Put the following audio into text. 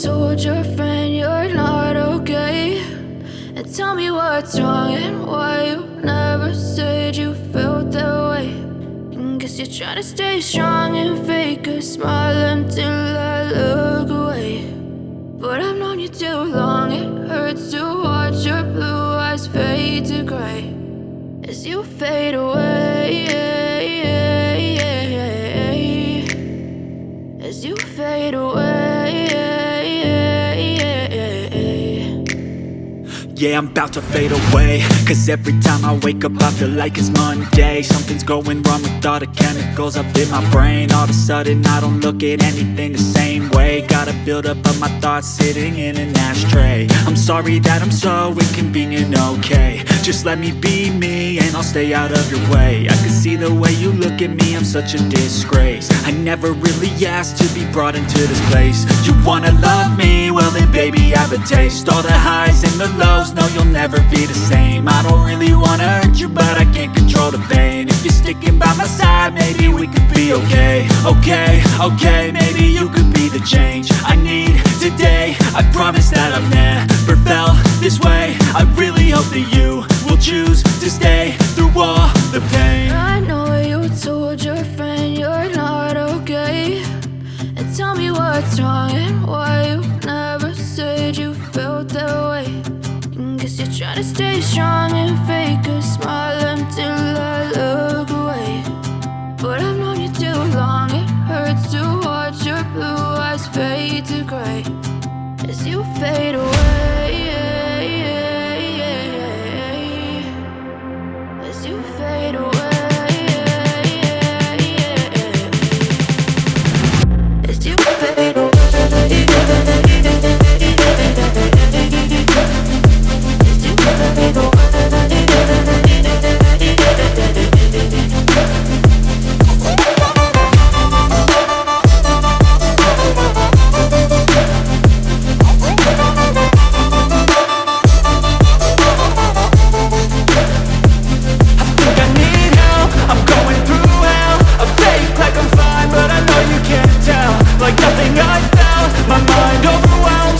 told your friend you're not okay, and tell me what's wrong and why you never said you felt that way. And guess you're trying to stay strong and fake a smile until I look away. But I've known you too long, it hurts to watch your blue eyes fade to gray as you fade away, as you fade away. Yeah, I'm about to fade away, cause every time I wake up I feel like it's Monday. Something's going wrong with all the chemicals up in my brain. All of a sudden I don't look at anything the same way. Gotta build up of my thoughts sitting in an ashtray. I'm sorry that I'm so inconvenient, okay. Just let me be me and I'll stay out of your way. I can see the way you look at me, I'm such a disgrace. I never really asked to be brought into this place. You wanna love me? Well then baby I have a taste. All the highs and the lows, no you'll never be the same. I don't really wanna hurt you but I can't control the pain. If you're sticking by my side maybe we could be okay. Okay, maybe you could be the change I need today. I promise that I've never felt this way. I really hope that you will choose to stay through all the pain. I know you told your friend you're not okay, and tell me what's wrong and why you never said you felt that way. And guess you're trying to stay strong and fake a smile until I look away. But I've known you too long, it hurts to watch your blue eyes fade to gray as you fade away, as you fade away, as you fade away. Like nothing I felt, my mind overwhelmed.